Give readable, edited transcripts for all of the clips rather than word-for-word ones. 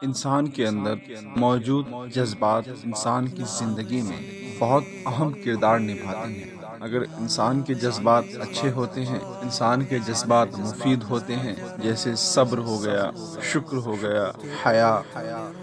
انسان کے اندر موجود جذبات انسان کی زندگی میں بہت اہم کردار نبھاتے ہیں۔ اگر انسان کے جذبات اچھے ہوتے ہیں، انسان کے جذبات مفید ہوتے ہیں، جیسے صبر ہو گیا، شکر ہو گیا، حیا،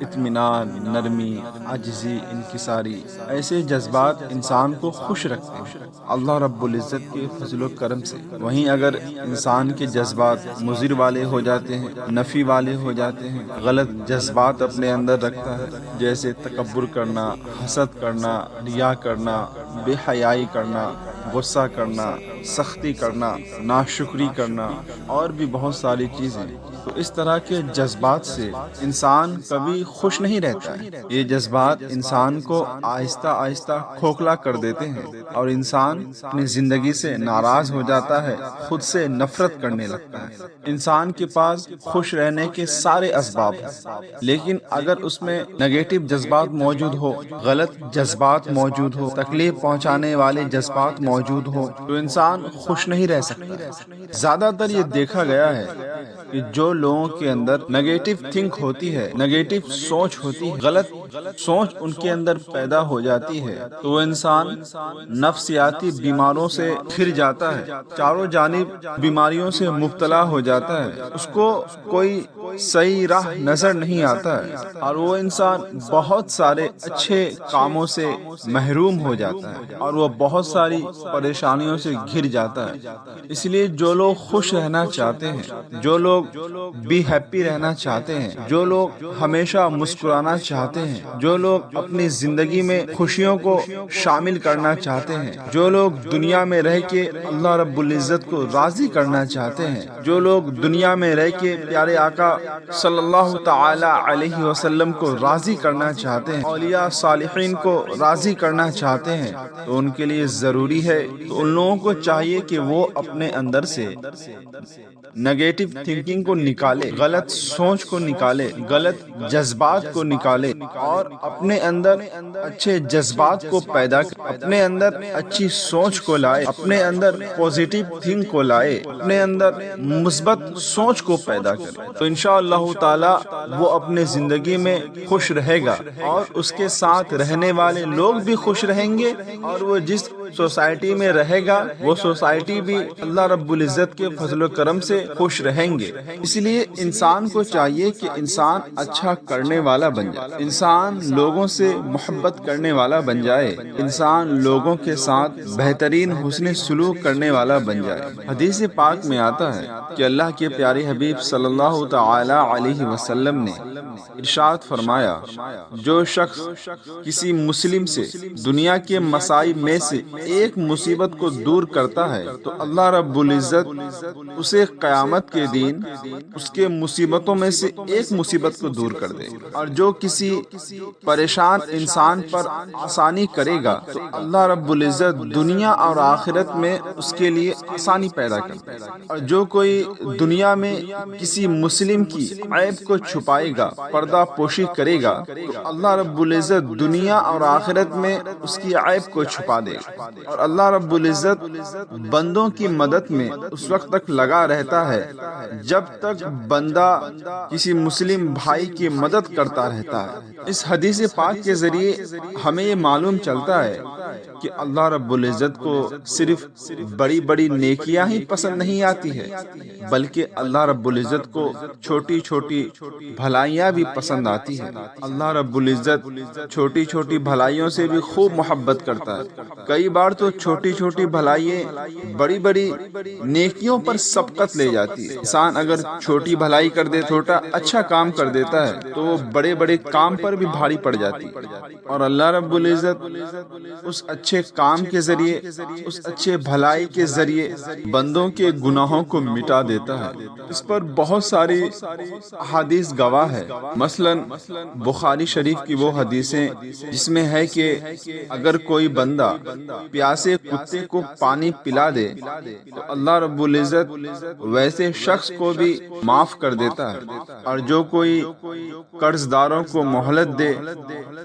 اطمینان، نرمی، عاجزی، انکساری، ایسے جذبات انسان کو خوش رکھتے ہیں اللہ رب العزت کے فضل و کرم سے۔ وہیں اگر انسان کے جذبات مضر والے ہو جاتے ہیں، نفی والے ہو جاتے ہیں، غلط جذبات اپنے اندر رکھتا ہے، جیسے تکبر کرنا، حسد کرنا، ریا کرنا، بے حیائی کرنا، غصہ کرنا، سختی کرنا، ناشکری کرنا، اور بھی بہت ساری چیزیں، تو اس طرح کے جذبات سے انسان کبھی خوش نہیں رہتا ہے۔ یہ جذبات انسان کو آہستہ آہستہ کھوکھلا کر دیتے ہیں اور انسان اپنی زندگی سے ناراض ہو جاتا ہے، خود سے نفرت کرنے لگتا ہے۔ انسان کے پاس خوش رہنے کے سارے اسباب ہیں، لیکن اگر اس میں نگیٹو جذبات موجود ہو، غلط جذبات موجود ہو، تکلیف پہنچانے والے جذبات موجود ہو، تو انسان خوش نہیں رہ سکتا۔ زیادہ تر یہ دیکھا گیا ہے کہ جو لوگوں کے اندر نگیٹو تھنک ہوتی ہے، نگیٹو سوچ ہوتی ہے، غلط سوچ ان کے اندر پیدا ہو جاتی ہے، تو وہ انسان نفسیاتی بیماروں سے پھر جاتا ہے، چاروں جانب بیماریوں سے مبتلا ہو جاتا ہے، اس کو کوئی صحیح راہ نظر نہیں آتا ہے، اور وہ انسان بہت سارے اچھے کاموں سے محروم ہو جاتا ہے، اور وہ بہت ساری پریشانیوں سے گھر جاتا ہے۔ اس لیے جو لوگ خوش رہنا چاہتے ہیں، جو لوگ بی ہیپی رہنا چاہتے ہیں، جو لوگ ہمیشہ مسکرانا چاہتے ہیں، جو لوگ اپنی زندگی میں خوشیوں کو شامل کرنا چاہتے ہیں، جو لوگ دنیا میں رہ کے اللہ رب العزت کو راضی کرنا چاہتے ہیں، جو لوگ دنیا میں رہ کے پیارے آقا صلی اللہ تعالی علیہ وسلم کو راضی کرنا چاہتے ہیں، اولیاء صالحین کو راضی کرنا چاہتے ہیں، تو ان کے لیے ضروری ہے، تو ان لوگوں کو چاہیے کہ وہ اپنے اندر سے نگیٹو تھنکنگ کو نکالے، غلط سوچ کو نکالے، غلط جذبات کو نکالے، اور اپنے اندر اچھے جذبات کو پیدا کرے، اپنے اندر اچھی سوچ کو لائے، اپنے اندر پوزیٹیو تھنک کو لائے، اپنے اندر مثبت سوچ کو پیدا کرے، تو انشاءاللہ تعالی وہ اپنے زندگی میں خوش رہے گا، اور اس کے ساتھ رہنے والے لوگ بھی خوش رہیں گے، اور وہ جس سوسائٹی میں رہے گا وہ سوسائٹی بھی اللہ رب العزت کے فضل و کرم سے خوش رہیں گے۔ اس لیے انسان کو چاہیے کہ انسان اچھا کرنے والا بن جائے، انسان لوگوں سے محبت کرنے والا بن جائے، انسان لوگوں کے ساتھ بہترین حسن سلوک کرنے والا بن جائے۔ حدیث پاک میں آتا ہے کہ اللہ کے پیارے حبیب صلی اللہ تعالی علیہ وسلم نے ارشاد فرمایا، جو شخص کسی مسلم سے دنیا کے مصائب میں سے ایک مصیبت کو دور کرتا ہے تو اللہ رب العزت اسے قیامت کے دن اس کے مصیبتوں میں سے ایک مصیبت کو دور کر دے گا، اور جو کسی پریشان انسان پر آسانی کرے گا تو اللہ رب العزت دنیا اور آخرت میں اس کے لیے آسانی پیدا کرتا ہے، اور جو کوئی دنیا میں کسی مسلم کی عیب کو چھپائے گا، پردہ پوشی کرے گا، تو اللہ رب العزت دنیا اور آخرت میں اس کی عیب کو چھپا دے گا، اور اللہ رب العزت بندوں کی مدد میں اس وقت تک لگا رہتا ہے جب تک بندہ کسی مسلم بھائی کی مدد کرتا رہتا ہے۔ اس حدیث پاک کے ذریعے ہمیں یہ معلوم چلتا ہے کہ اللہ رب العزت کو صرف بڑی بڑی نیکیاں ہی پسند نہیں آتی ہے، بلکہ اللہ رب العزت کو چھوٹی چھوٹی بھلائیاں بھی پسند آتی ہے۔ اللہ رب العزت چھوٹی چھوٹی بھلائیوں سے بھی خوب محبت کرتا ہے۔ کئی بار تو چھوٹی چھوٹی بھلائیاں بڑی بڑی نیکیوں پر سبقت لے جاتی ہے۔ انسان اگر چھوٹی بھلائی کر دے، چھوٹا اچھا کام کر دیتا ہے، تو وہ بڑے بڑے کام پر بھی بھاری پڑ جاتی ہے، اور اللہ رب العزت اس اچھے کام کے ذریعے، اس اچھے بھلائی کے ذریعے بندوں کے گناہوں کو مٹا دیتا ہے۔ اس پر بہت ساری حدیث گواہ ہے، مثلا بخاری شریف کی وہ حدیثیں جس میں ہے کہ اگر کوئی بندہ پیاسے کتے کو پانی پلا دے تو اللہ رب العزت ویسے شخص کو بھی معاف کر دیتا ہے، اور جو کوئی قرض داروں کو مہلت دے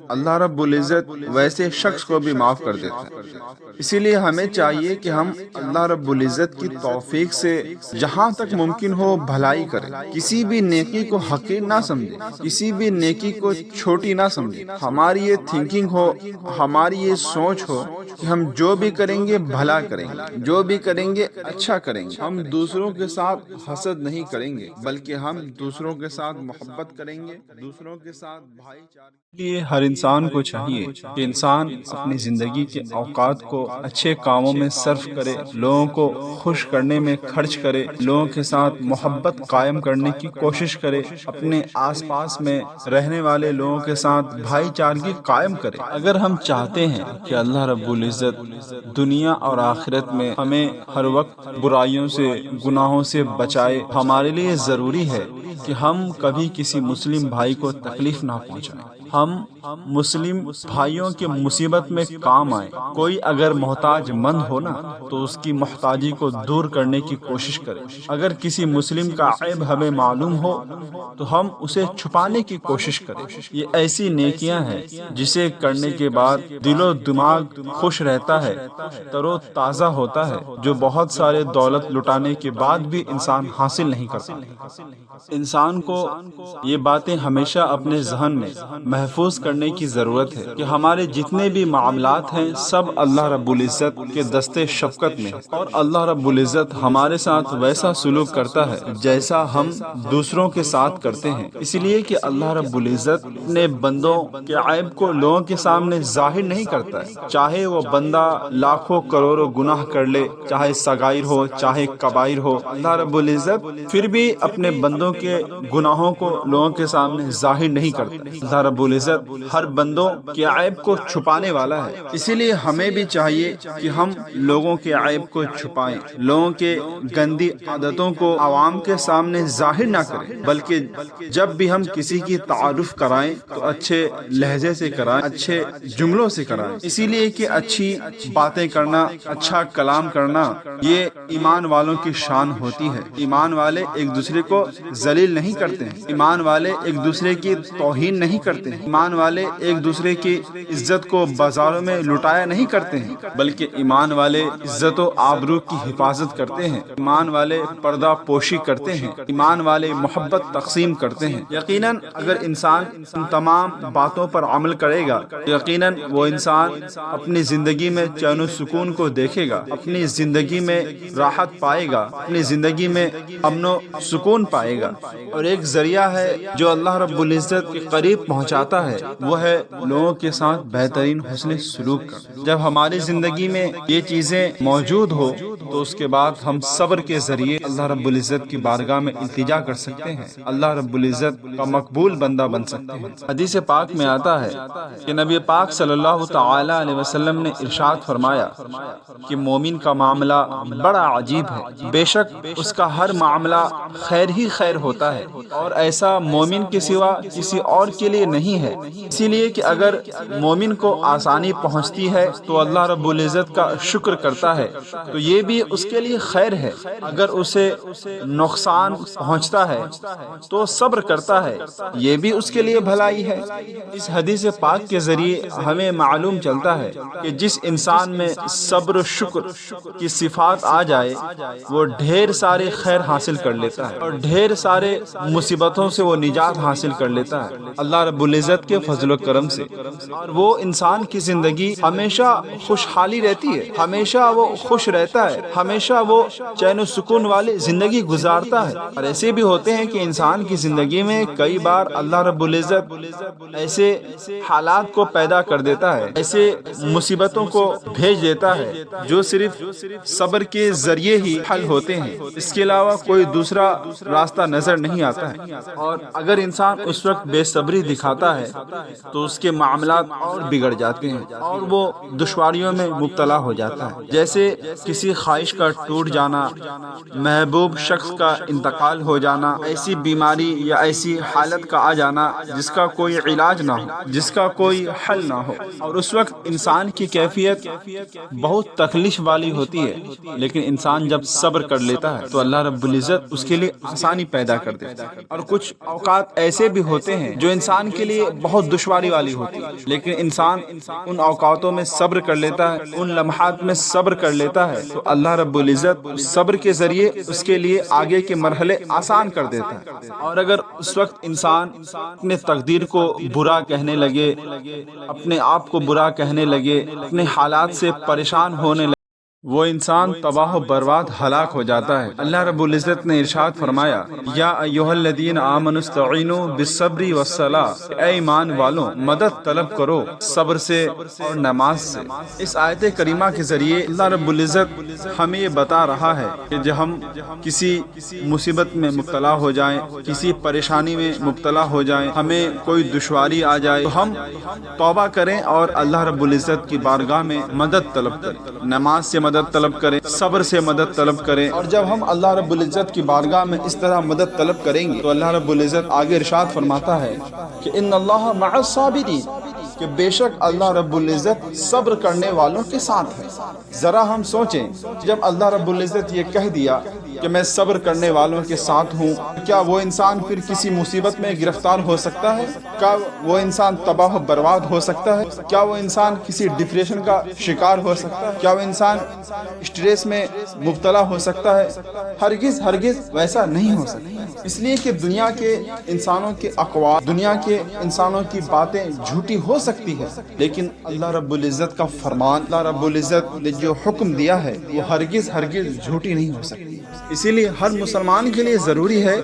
اللہ رب العزت ویسے شخص کو بھی معاف کر دیتا ہے۔ اسی لیے ہمیں چاہیے کہ ہم اللہ رب العزت کی توفیق سے جہاں تک ممکن ہو بھلائی کریں، کسی بھی نیکی کو حقیر نہ سمجھیں، کسی بھی نیکی کو چھوٹی نہ سمجھیں۔ ہماری یہ تھنکنگ ہو، ہماری یہ سوچ ہو کہ ہم جو بھی کریں گے بھلا کریں گے، جو بھی کریں گے اچھا کریں گے۔ ہم دوسروں کے ساتھ حسد نہیں کریں گے، بلکہ ہم دوسروں کے ساتھ محبت کریں گے، دوسروں کے ساتھ بھائی چارے۔ یہ ہر انسان کو چاہیے کہ انسان اپنی زندگی کے اوقات کو اچھے کاموں میں صرف کرے، لوگوں کو خوش کرنے میں خرچ کرے، لوگوں کے ساتھ محبت قائم کرنے کی کوشش کرے، اپنے آس پاس میں رہنے والے لوگوں کے ساتھ بھائی چارگی قائم کرے۔ اگر ہم چاہتے ہیں کہ اللہ رب العزت دنیا اور آخرت میں ہمیں ہر وقت برائیوں سے، گناہوں سے بچائے، ہمارے لیے ضروری ہے کہ ہم کبھی کسی مسلم بھائی کو تکلیف نہ پہنچائیں، ہم مسلم بھائیوں کے مصیبت میں کام آئیں۔ کوئی اگر محتاج مند ہو نا تو اس کی محتاجی کو دور کرنے کی کوشش کریں۔ اگر کسی مسلم کا عیب ہمیں معلوم ہو تو ہم اسے چھپانے کی کوشش کریں۔ یہ ایسی نیکیاں ہیں جسے کرنے کے بعد دل و دماغ خوش رہتا ہے، تر و تازہ ہوتا ہے، جو بہت سارے دولت لٹانے کے بعد بھی انسان حاصل نہیں کرتا۔ انسان کو یہ باتیں ہمیشہ اپنے ذہن میں محفوظ کرنے کی ضرورت ہے کہ ہمارے جتنے بھی معاملات ہیں سب اللہ رب العزت کے دستے شفقت میں ہیں، اور اللہ رب العزت ہمارے ساتھ ویسا سلوک کرتا ہے جیسا ہم دوسروں کے ساتھ کرتے ہیں۔ اس لیے کہ اللہ رب العزت اپنے بندوں کے عیب کو لوگوں کے سامنے ظاہر نہیں کرتا ہے، چاہے وہ بندہ لاکھوں کروڑوں گناہ کر لے، چاہے صغائر ہو چاہے کبائر ہو، اللہ رب العزت پھر بھی اپنے بندوں کے گناہوں کو لوگوں کے سامنے ظاہر نہیں کرتا۔ اللہ رب العزت ہر بندوں کے عیب کو چھپانے والا ہے، اسی لیے ہمیں بھی چاہیے کہ ہم لوگوں کے عیب کو چھپائیں، لوگوں کے گندی عادتوں کو عوام کے سامنے ظاہر نہ کریں، بلکہ جب بھی ہم کسی کی تعارف کرائیں تو اچھے لہجے سے کرائیں، اچھے جملوں سے کرائیں۔ اسی لیے کہ اچھی باتیں کرنا، اچھا کلام کرنا یہ ایمان والوں کی شان ہوتی ہے۔ ایمان والے ایک دوسرے کو ذلیل نہیں کرتے ہیں، ایمان والے ایک دوسرے کی توہین نہیں کرتے ہیں، ایمان والے ایک دوسرے کی عزت کو بازاروں میں لٹایا نہیں کرتے ہیں، بلکہ ایمان والے عزت و آبرو کی حفاظت کرتے ہیں، ایمان والے پردہ پوشی کرتے ہیں، ایمان والے محبت تقسیم کرتے ہیں۔ یقیناً اگر انسان ان تمام باتوں پر عمل کرے گا، یقیناً وہ انسان اپنی زندگی میں چین و سکون کو دیکھے گا، اپنی زندگی میں راحت پائے گا، اپنی زندگی میں امن و سکون پائے گا۔ اور ایک ذریعہ ہے جو اللہ رب العزت کے قریب پہنچاتا ہے، وہ ہے لوگوں کے ساتھ بہترین حسن سلوک کرنا۔ جب ہماری زندگی میں یہ چیزیں موجود ہو تو اس کے بعد ہم صبر کے ذریعے اللہ رب العزت کی بارگاہ میں التجا کر سکتے ہیں، اللہ رب العزت کا مقبول بندہ بن سکتے ہیں۔ حدیث پاک میں آتا ہے کہ نبی پاک صلی اللہ تعالی علیہ وسلم نے ارشاد فرمایا کہ مومن کا معاملہ بڑا عجیب ہے، بے شک اس کا ہر معاملہ خیر ہی خیر ہوتا ہے، اور ایسا مومن کے سوا کسی اور کے لیے نہیں ہے۔ اسی لیے کہ اگر مومن کو آسانی پہنچتی ہے تو اللہ رب العزت کا شکر کرتا ہے تو یہ بھی اس کے لیے خیر ہے، اگر اسے نقصان پہنچتا ہے تو صبر کرتا ہے، یہ بھی اس کے لیے بھلائی ہے۔ اس حدیث پاک کے ذریعے ہمیں معلوم چلتا ہے کہ جس انسان میں صبر و شکر کی صفات آ جائے وہ ڈھیر سارے خیر حاصل کر لیتا ہے، اور ڈھیر سارے مصیبتوں سے وہ نجات حاصل کر لیتا ہے اللہ رب العزت کے فضل و کرم سے، اور وہ انسان کی زندگی ہمیشہ خوشحالی رہتی ہے، ہمیشہ وہ خوش رہتا ہے، ہمیشہ وہ چین و سکون والی زندگی گزارتا ہے۔ اور ایسے بھی ہوتے ہیں کہ انسان کی زندگی میں کئی بار اللہ رب العزت ایسے حالات کو پیدا کر دیتا ہے، ایسے مصیبتوں کو بھیج دیتا ہے جو صرف صبر کے ذریعے ہی حل ہوتے ہیں، اس کے علاوہ کوئی دوسرا راستہ نظر نہیں آتا ہے۔ اور اگر انسان اس وقت بے صبری دکھاتا ہے تو اس کے معاملات اور بگڑ جاتے ہیں اور وہ دشواریوں میں مبتلا ہو جاتا ہے، جیسے کسی خواہش کا ٹوٹ جانا، محبوب شخص کا انتقال ہو جانا، ایسی بیماری یا ایسی حالت کا آ جانا جس کا کوئی علاج نہ ہو، جس کا کوئی حل نہ ہو، اور اس وقت انسان کی کیفیت بہت تکلیف والی ہوتی ہے، لیکن انسان جب صبر کر لیتا ہے تو اللہ رب العزت اس کے لیے آسانی پیدا کر دیتا ہے۔ اور کچھ اوقات ایسے بھی ہوتے ہیں جو انسان کے لیے لیے بہت دشواری والی ہوتی ہے، لیکن انسان ان اوقاتوں میں صبر کر لیتا ہے، ان لمحات میں صبر کر لیتا ہے، تو اللہ رب العزت صبر کے ذریعے اس کے لیے آگے کے مرحلے آسان کر دیتا ہے۔ اور اگر اس وقت انسان اپنے تقدیر کو برا کہنے لگے، اپنے آپ کو برا کہنے لگے، اپنے حالات سے پریشان ہونے لگے، وہ انسان تباہ و برباد ہلاک ہو جاتا ہے۔ اللہ رب العزت نے ارشاد فرمایا، یا ایھا الذین آمنوا استعینوا بالصبر والصلاۃ، اے ایمان والوں مدد طلب کرو صبر سے اور نماز سے۔ اس آیت کریمہ کے ذریعے اللہ رب العزت ہمیں یہ بتا رہا ہے کہ جب ہم کسی مصیبت میں مبتلا ہو جائیں، کسی پریشانی میں مبتلا ہو جائیں، ہمیں کوئی دشواری آ جائے، تو ہم توبہ کریں اور اللہ رب العزت کی بارگاہ میں مدد طلب کریں، نماز سے مدد طلب کریں، صبر سے مدد طلب کریں۔ اور جب ہم اللہ رب العزت کی بارگاہ میں اس طرح مدد طلب کریں گے تو اللہ رب العزت آگے ارشاد فرماتا ہے کہ ان اللہ مع الصابرین، کہ بے شک اللہ رب العزت صبر کرنے والوں کے ساتھ ہے۔ ذرا ہم سوچیں، جب اللہ رب العزت یہ کہہ دیا کہ میں صبر کرنے والوں کے ساتھ ہوں، کیا وہ انسان پھر کسی مصیبت میں گرفتار ہو سکتا ہے؟ کیا وہ انسان تباہ و برباد ہو سکتا ہے؟ کیا وہ انسان کسی ڈپریشن کا شکار ہو سکتا ہے؟ کیا وہ انسان اسٹریس میں مبتلا ہو سکتا ہے؟ ہرگز ہرگز ویسا نہیں ہو سکتا، اس لیے کہ دنیا کے انسانوں کے اقوال، دنیا کے انسانوں کی باتیں جھوٹی ہو سکتی ہے، لیکن اللہ رب العزت کا فرمان، اللہ رب العزت نے جو حکم دیا ہے وہ ہرگز ہرگز جھوٹی نہیں ہو سکتی۔ اسی لیے ہر مسلمان کے لیے ضروری ہے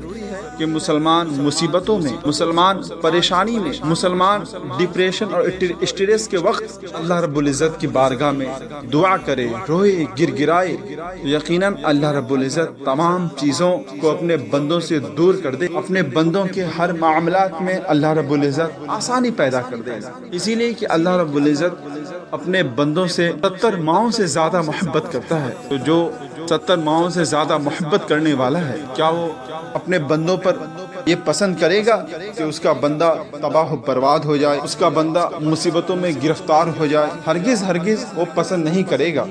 کہ مسلمان مصیبتوں میں، مسلمان پریشانی میں، مسلمان ڈپریشن اور اسٹریس کے وقت اللہ رب العزت کی بارگاہ میں دعا کرے، روئے، گر گرائے۔ یقیناً اللہ رب العزت تمام چیزوں کو اپنے بندوں سے دور کر دے، اپنے بندوں کے ہر معاملات میں اللہ رب العزت آسانی پیدا کر دے گا۔ اسی لیے کہ اللہ رب العزت اپنے بندوں سے 70 ماؤں سے زیادہ محبت کرتا ہے، تو جو 70 ماؤں سے زیادہ محبت کرنے والا ہے، کیا وہ اپنے بندوں پر یہ پسند کرے گا کہ اس کا بندہ تباہ و برباد ہو جائے، اس کا بندہ مصیبتوں میں گرفتار ہو جائے؟ ہرگز ہرگز وہ پسند نہیں کرے گا۔